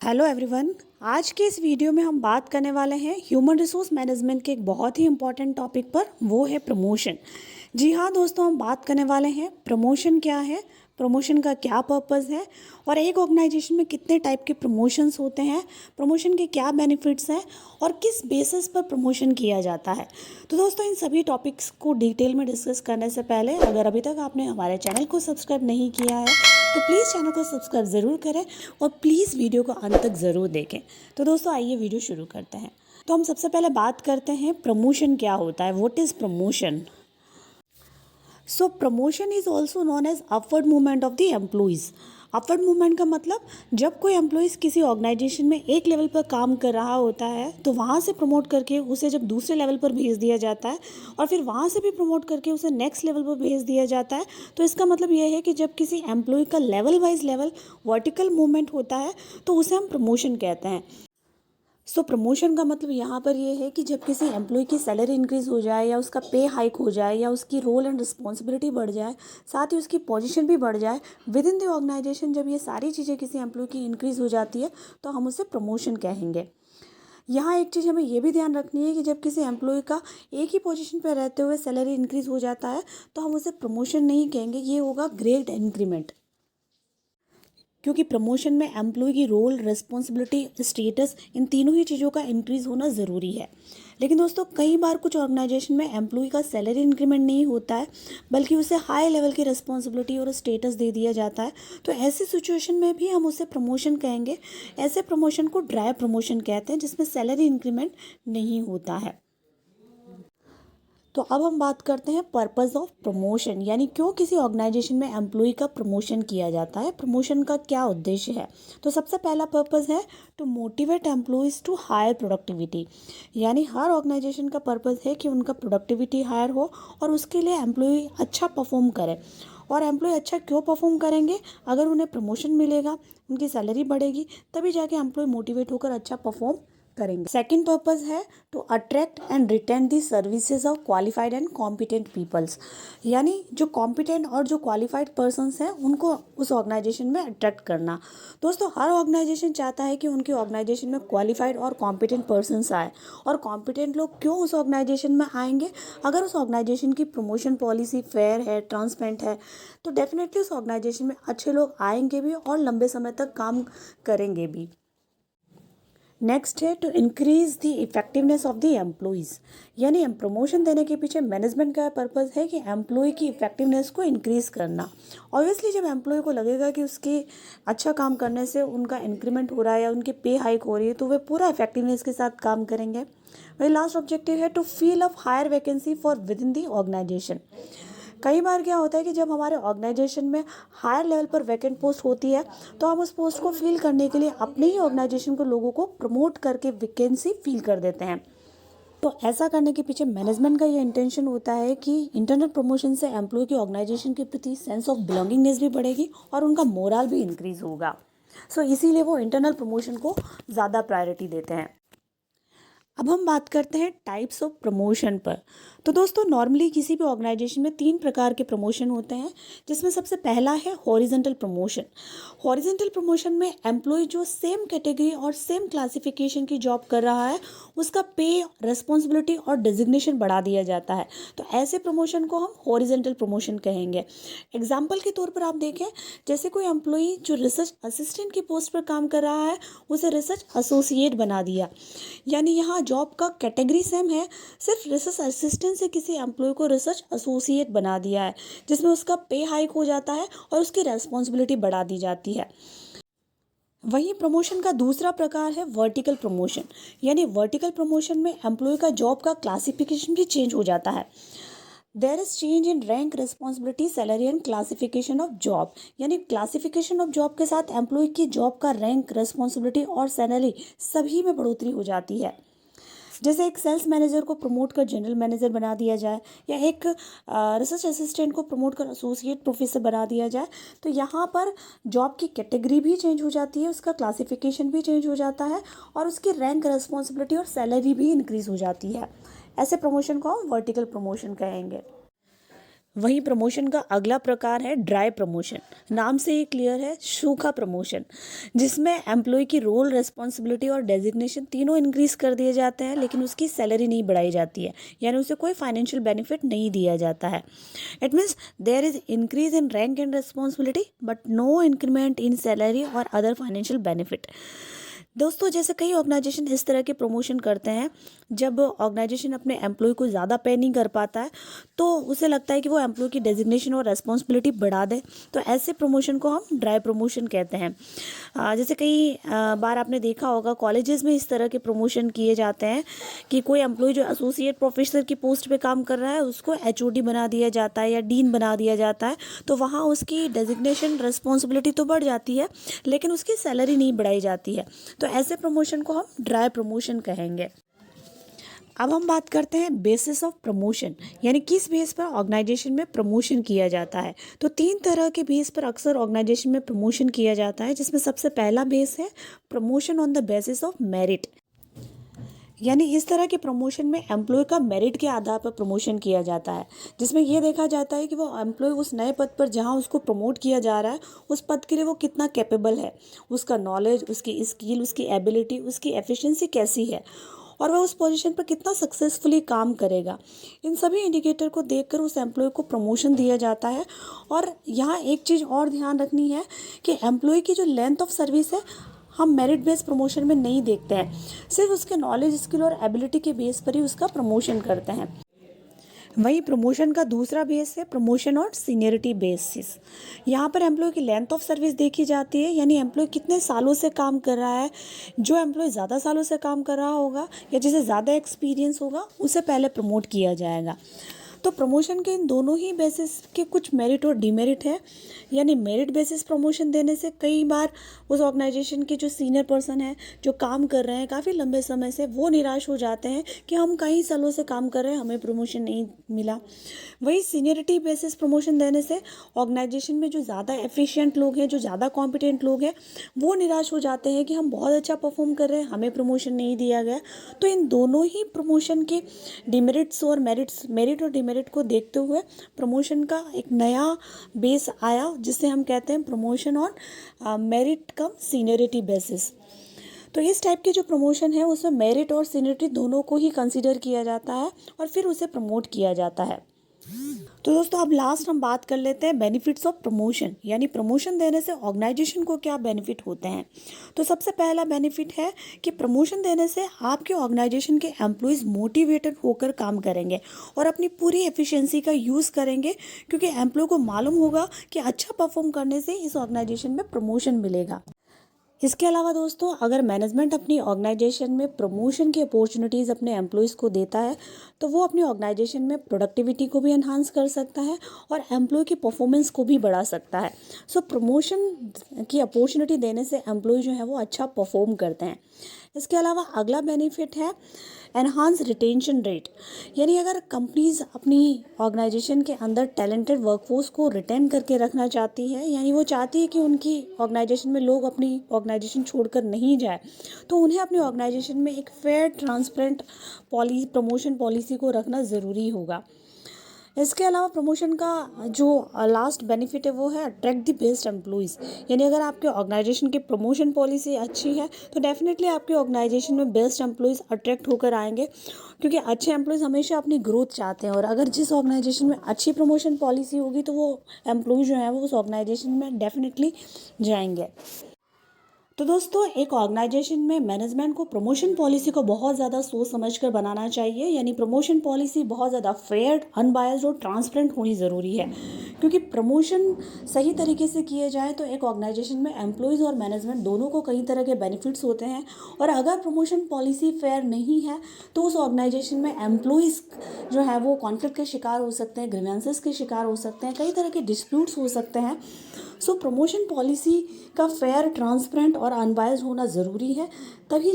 Hello everyone. आज के इस वीडियो में हम बात करने वाले हैं ह्यूमन रिसोर्स मैनेजमेंट के एक बहुत ही इम्पॉर्टेंट टॉपिक पर, वो है प्रमोशन। जी हाँ दोस्तों, हम बात करने वाले हैं प्रमोशन क्या है, प्रमोशन का क्या पर्पस है और एक ऑर्गेनाइजेशन में कितने टाइप के प्रमोशंस होते हैं, प्रमोशन के क्या बेनिफिट्स हैं और किस बेसिस पर प्रमोशन किया जाता है। तो दोस्तों, इन सभी टॉपिक्स को डिटेल में डिस्कस करने से पहले अगर अभी तक आपने हमारे चैनल को सब्सक्राइब नहीं किया है तो प्लीज़ चैनल को सब्सक्राइब ज़रूर करें और प्लीज़ वीडियो को अंत तक ज़रूर देखें। तो दोस्तों, आइए वीडियो शुरू करते हैं। तो हम सबसे पहले बात करते हैं प्रमोशन क्या होता है, what is promotion. So promotion is also known as upward movement of the employees. Upward movement का मतलब जब कोई एम्प्लॉइज़ किसी ऑर्गेनाइजेशन में एक लेवल पर काम कर रहा होता है तो वहाँ से प्रमोट करके उसे जब दूसरे लेवल पर भेज दिया जाता है और फिर वहाँ से भी प्रमोट करके उसे नेक्स्ट लेवल पर भेज दिया जाता है। तो इसका मतलब यह है कि जब किसी एम्प्लॉय का level wise level vertical movement होता है तो उसे हम प्रमोशन कहते हैं। सो प्रमोशन का मतलब यहाँ पर ये है कि जब किसी एम्प्लॉय की सैलरी इंक्रीज़ हो जाए या उसका पे हाइक हो जाए या उसकी रोल एंड रिस्पॉन्सिबिलिटी बढ़ जाए, साथ ही उसकी पोजीशन भी बढ़ जाए विद इन द ऑर्गेनाइजेशन, जब ये सारी चीज़ें किसी एम्प्लॉय की इंक्रीज़ हो जाती है तो हम उसे प्रमोशन कहेंगे। यहाँ एक चीज़ हमें ये भी ध्यान रखनी है कि जब किसी एम्प्लॉय का एक ही पोजीशन पर रहते हुए सैलरी इंक्रीज़ हो जाता है तो हम उसे प्रमोशन नहीं कहेंगे, ये होगा ग्रेड इंक्रीमेंट। क्योंकि प्रमोशन में एम्प्लॉय की रोल, रिस्पॉन्सिबिलिटी, स्टेटस, इन तीनों ही चीज़ों का इंक्रीज़ होना ज़रूरी है। लेकिन दोस्तों, कई बार कुछ ऑर्गेनाइजेशन में एम्प्लॉय का सैलरी इंक्रीमेंट नहीं होता है बल्कि उसे हाई लेवल की रिस्पॉन्सिबिलिटी और स्टेटस दे दिया जाता है। तो ऐसी सिचुएशन में भी हम उसे प्रमोशन कहेंगे। ऐसे प्रमोशन को ड्राई प्रमोशन कहते हैं जिसमें सैलरी इंक्रीमेंट नहीं होता है। तो अब हम बात करते हैं पर्पस ऑफ प्रमोशन, यानी क्यों किसी ऑर्गेनाइजेशन में एम्प्लॉय का प्रमोशन किया जाता है, प्रमोशन का क्या उद्देश्य है। तो सबसे पहला पर्पस है to motivate employees to higher productivity. यानी हर ऑर्गेनाइजेशन का पर्पस है कि उनका प्रोडक्टिविटी हायर हो और उसके लिए एम्प्लॉय अच्छा परफॉर्म करे। और एम्प्लॉय अच्छा क्यों परफॉर्म करेंगे, अगर उन्हें प्रमोशन मिलेगा, उनकी सैलरी बढ़ेगी, तभी जाके एम्प्लॉय मोटिवेट होकर अच्छा परफॉर्म करेंगे। सेकंड पर्पस है to attract and retain the services of qualified and competent peoples. यानी जो कॉम्पिटेंट और जो क्वालिफाइड पर्सन्स हैं उनको उस ऑर्गेनाइजेशन में अट्रैक्ट करना। दोस्तों, हर ऑर्गेनाइजेशन चाहता है कि उनकी ऑर्गेनाइजेशन में क्वालिफाइड और कॉम्पिटेंट पर्सन्स आए। और कॉम्पिटेंट लोग क्यों उस ऑर्गेनाइजेशन में आएंगे, अगर उस ऑर्गेनाइजेशन की प्रमोशन पॉलिसी फेयर है, ट्रांसपेरेंट है, तो डेफिनेटली उस ऑर्गेनाइजेशन में अच्छे लोग आएंगे भी और लंबे समय तक काम करेंगे भी। नेक्स्ट है to increase the effectiveness of the employees. यानी प्रमोशन देने के पीछे मैनेजमेंट का पर्पस है कि एम्प्लॉय की इफेक्टिवनेस को इंक्रीज करना। ऑब्वियसली जब एम्प्लॉय को लगेगा कि उसके अच्छा काम करने से उनका इंक्रीमेंट हो रहा है या उनकी पे हाइक हो रही है तो वे पूरा इफेक्टिवनेस के साथ काम करेंगे। वही लास्ट ऑब्जेक्टिव है to fill up higher vacancy for within the organisation. कई बार क्या होता है कि जब हमारे ऑर्गेनाइजेशन में हायर लेवल पर वैकेंट पोस्ट होती है तो हम उस पोस्ट को फिल करने के लिए अपने ही ऑर्गेनाइजेशन को लोगों को प्रमोट करके वैकेंसी फिल कर देते हैं। तो ऐसा करने के पीछे मैनेजमेंट का ये इंटेंशन होता है कि इंटरनल प्रमोशन से एम्प्लॉय की ऑर्गेनाइजेशन के प्रति सेंस ऑफ बिलोंगिंगनेस भी बढ़ेगी और उनका मोरल भी इंक्रीज होगा। सो इसीलिए वो इंटरनल प्रमोशन को ज़्यादा प्रायोरिटी देते हैं। अब हम बात करते हैं टाइप्स ऑफ प्रमोशन पर। तो दोस्तों, नॉर्मली किसी भी ऑर्गेनाइजेशन में 3 प्रकार के प्रमोशन होते हैं, जिसमें सबसे पहला है हॉरिजॉन्टल प्रमोशन। हॉरिजॉन्टल प्रमोशन में एम्प्लॉय जो सेम कैटेगरी और सेम क्लासिफिकेशन की जॉब कर रहा है उसका पे, रिस्पॉन्सिबिलिटी और डिजिग्नेशन बढ़ा दिया जाता है। तो ऐसे प्रमोशन को हम हॉरिजॉन्टल प्रमोशन कहेंगे। एग्जाम्पल के तौर पर आप देखें, जैसे कोई एम्प्लॉय जो रिसर्च असिस्टेंट की पोस्ट पर काम कर रहा है उसे रिसर्च एसोसिएट बना दिया। यानी यहाँ जॉब का कैटेगरी सेम है, सिर्फ रिसर्च असिस्टेंट से किसी एम्प्लॉय को रिसर्च एसोसिएट बना दिया है, जिसमें उसका पे हाइक हो जाता है और उसकी रेस्पॉन्सिबिलिटी बढ़ा दी जाती है। वहीं प्रमोशन का दूसरा प्रकार है वर्टिकल प्रमोशन। यानी वर्टिकल प्रमोशन में एम्प्लॉय का जॉब का क्लासिफिकेशन भी चेंज हो जाता है। There is change in rank, responsibility, salary and classification of job. यानी क्लासिफिकेशन ऑफ जॉब के साथ एम्प्लॉय की जॉब का रैंक, रिस्पॉन्सिबिलिटी और सैलरी सभी में बढ़ोतरी हो जाती है। जैसे एक सेल्स मैनेजर को प्रमोट कर जनरल मैनेजर बना दिया जाए या एक रिसर्च असिस्टेंट को प्रमोट कर एसोसिएट प्रोफेसर बना दिया जाए, तो यहाँ पर जॉब की कैटेगरी भी चेंज हो जाती है, उसका क्लासिफिकेशन भी चेंज हो जाता है और उसकी रैंक, रिस्पॉन्सिबिलिटी और सैलरी भी इंक्रीज हो जाती है। ऐसे प्रमोशन को हम वर्टिकल प्रमोशन कहेंगे। वहीं प्रमोशन का अगला प्रकार है ड्राई प्रमोशन। नाम से ही क्लियर है, सूखा प्रमोशन, जिसमें एम्प्लॉय की रोल, रिस्पॉन्सिबिलिटी और डेजिग्नेशन तीनों इंक्रीज कर दिए जाते हैं, लेकिन उसकी सैलरी नहीं बढ़ाई जाती है, यानी उसे कोई फाइनेंशियल बेनिफिट नहीं दिया जाता है। It means there is increase in rank and responsibility but no increment in salary और अदर फाइनेंशियल बेनिफिट। दोस्तों, जैसे कई ऑर्गेनाइजेशन इस तरह के प्रमोशन करते हैं, जब ऑर्गेनाइजेशन अपने एम्प्लॉय को ज़्यादा पे नहीं कर पाता है तो उसे लगता है कि वो एम्प्लॉय की डेजिग्नेशन और रेस्पॉन्सिबिलिटी बढ़ा दे, तो ऐसे प्रमोशन को हम ड्राई प्रमोशन कहते हैं। जैसे कई बार आपने देखा होगा कॉलेजेस में इस तरह के प्रमोशन किए जाते हैं कि कोई एम्प्लॉय जो एसोसिएट प्रोफेसर की पोस्ट पे काम कर रहा है उसको एचओडी बना दिया जाता है या डीन बना दिया जाता है, तो वहाँ उसकी डेजिग्नेशन, रेस्पॉन्सिबिलिटी तो बढ़ जाती है लेकिन उसकी सैलरी नहीं बढ़ाई जाती है, तो ऐसे प्रमोशन को हम ड्राई प्रमोशन कहेंगे। अब हम बात करते हैं बेसिस ऑफ प्रमोशन, यानी किस बेस पर ऑर्गेनाइजेशन में प्रमोशन किया जाता है। तो 3 तरह के बेस पर अक्सर ऑर्गेनाइजेशन में प्रमोशन किया जाता है, जिसमें सबसे पहला बेस है promotion on the basis of merit, यानी इस तरह के प्रमोशन में एम्प्लॉय का मेरिट के आधार पर प्रमोशन किया जाता है, जिसमें यह देखा जाता है कि वो एम्प्लॉय उस नए पद पर जहां उसको प्रमोट किया जा रहा है उस पद के लिए वो कितना कैपेबल है, उसका नॉलेज, उसकी स्किल, उसकी एबिलिटी, उसकी एफिशिएंसी कैसी है और वह उस पोजीशन पर कितना सक्सेसफुली काम करेगा। इन सभी इंडिकेटर को देखकर उस एम्प्लॉय को प्रमोशन दिया जाता है। और यहाँ एक चीज़ और ध्यान रखनी है कि एम्प्लॉय की जो लेंथ ऑफ सर्विस है हम मेरिट बेस्ड प्रमोशन में नहीं देखते हैं, सिर्फ उसके नॉलेज, स्किल और एबिलिटी के बेस पर ही उसका प्रमोशन करते हैं। वहीं प्रमोशन का दूसरा बेस है प्रमोशन और सीनियरिटी बेसिस। यहाँ पर एम्प्लॉय की लेंथ ऑफ सर्विस देखी जाती है, यानी एम्प्लॉय कितने सालों से काम कर रहा है। जो एम्प्लॉय ज़्यादा सालों से काम कर रहा होगा या जिसे ज़्यादा एक्सपीरियंस होगा उसे पहले प्रमोट किया जाएगा। तो प्रमोशन के इन दोनों ही बेसिस के कुछ मेरिट और डिमेरिट है, यानी मेरिट बेसिस प्रमोशन देने से कई बार उस ऑर्गेनाइजेशन के जो सीनियर पर्सन है, जो काम कर रहे हैं काफ़ी लंबे समय से, वो निराश हो जाते हैं कि हम कई सालों से काम कर रहे हैं, हमें प्रमोशन नहीं मिला। वही सीनियरिटी बेसिस प्रमोशन देने से ऑर्गेनाइजेशन में जो ज़्यादा एफिशिएंट लोग हैं, जो ज़्यादा कॉम्पिटेंट लोग हैं, वो निराश हो जाते हैं कि हम बहुत अच्छा परफॉर्म कर रहे हैं, हमें प्रमोशन नहीं दिया गया। तो इन दोनों ही प्रमोशन के डिमेरिट्स और मेरिट और डिमेरिट को देखते हुए प्रमोशन का एक नया बेस आया, जिसे हम कहते हैं promotion on merit come seniority basis. तो इस टाइप के जो प्रमोशन है उसमें मेरिट और सीनियरिटी दोनों को ही कंसीडर किया जाता है और फिर उसे प्रमोट किया जाता है। तो दोस्तों, अब लास्ट हम बात कर लेते हैं बेनिफिट्स ऑफ प्रमोशन, यानी प्रमोशन देने से ऑर्गेनाइजेशन को क्या बेनिफिट होते हैं। तो सबसे पहला बेनिफिट है कि प्रमोशन देने से आपके ऑर्गेनाइजेशन के एम्प्लॉयज़ मोटिवेटेड होकर काम करेंगे और अपनी पूरी एफिशिएंसी का यूज़ करेंगे, क्योंकि एम्प्लॉय को मालूम होगा कि अच्छा परफॉर्म करने से इस ऑर्गेनाइजेशन में प्रमोशन मिलेगा। इसके अलावा दोस्तों, अगर मैनेजमेंट अपनी ऑर्गेनाइजेशन में प्रमोशन की अपॉर्चुनिटीज़ अपने एम्प्लॉयज़ को देता है तो वो अपनी ऑर्गेनाइजेशन में प्रोडक्टिविटी को भी एनहांस कर सकता है और एम्प्लॉय की परफॉर्मेंस को भी बढ़ा सकता है। सो प्रमोशन की अपॉर्चुनिटी देने से एम्प्लॉय जो है वो अच्छा परफॉर्म करते हैं। इसके अलावा अगला बेनिफिट है एनहांस रिटेंशन रेट, यानी अगर कंपनीज अपनी ऑर्गेनाइजेशन के अंदर टैलेंटेड वर्कफोर्स को रिटेन करके रखना चाहती है, यानी वो चाहती है कि उनकी ऑर्गेनाइजेशन में लोग अपनी ऑर्गेनाइजेशन छोड़कर नहीं जाए, तो उन्हें अपनी ऑर्गेनाइजेशन में एक फेयर, ट्रांसपेरेंट प्रमोशन पॉलिसी को रखना ज़रूरी होगा। इसके अलावा प्रमोशन का जो लास्ट बेनिफिट है वो है अट्रैक्ट द बेस्ट एम्प्लॉयज़, यानी अगर आपके ऑर्गेनाइजेशन की प्रमोशन पॉलिसी अच्छी है तो डेफिनेटली आपके ऑर्गेनाइजेशन में बेस्ट एम्प्लॉयज़ अट्रैक्ट होकर आएंगे, क्योंकि अच्छे एम्प्लॉयज़ हमेशा अपनी ग्रोथ चाहते हैं और अगर जिस ऑर्गेनाइजेशन में अच्छी प्रमोशन पॉलिसी होगी तो वो एम्प्लॉय जो है वो उस ऑर्गेनाइजेशन में डेफिनेटली जाएंगे। तो दोस्तों, एक ऑर्गेनाइजेशन में मैनेजमेंट को प्रमोशन पॉलिसी को बहुत ज़्यादा सोच समझ कर बनाना चाहिए, यानी प्रमोशन पॉलिसी बहुत ज़्यादा फेयर, अनबायस्ड और ट्रांसपेरेंट होनी ज़रूरी है, क्योंकि प्रमोशन सही तरीके से किए जाए तो एक ऑर्गेनाइजेशन में एम्प्लॉयज़ और मैनेजमेंट दोनों को कई तरह के बेनिफिट्स होते हैं। और अगर प्रमोशन पॉलिसी फेयर नहीं है तो उस ऑर्गेनाइजेशन में एम्प्लॉयज़ जो है वो कॉन्फ्लिक्ट के शिकार हो सकते हैं, ग्रीवेंसेस के शिकार हो सकते हैं, कई तरह के डिस्प्यूट्स हो सकते हैं। सो प्रमोशन पॉलिसी का फेयर, ट्रांसपेरेंट और अनबायस्ड होना ज़रूरी है, तभी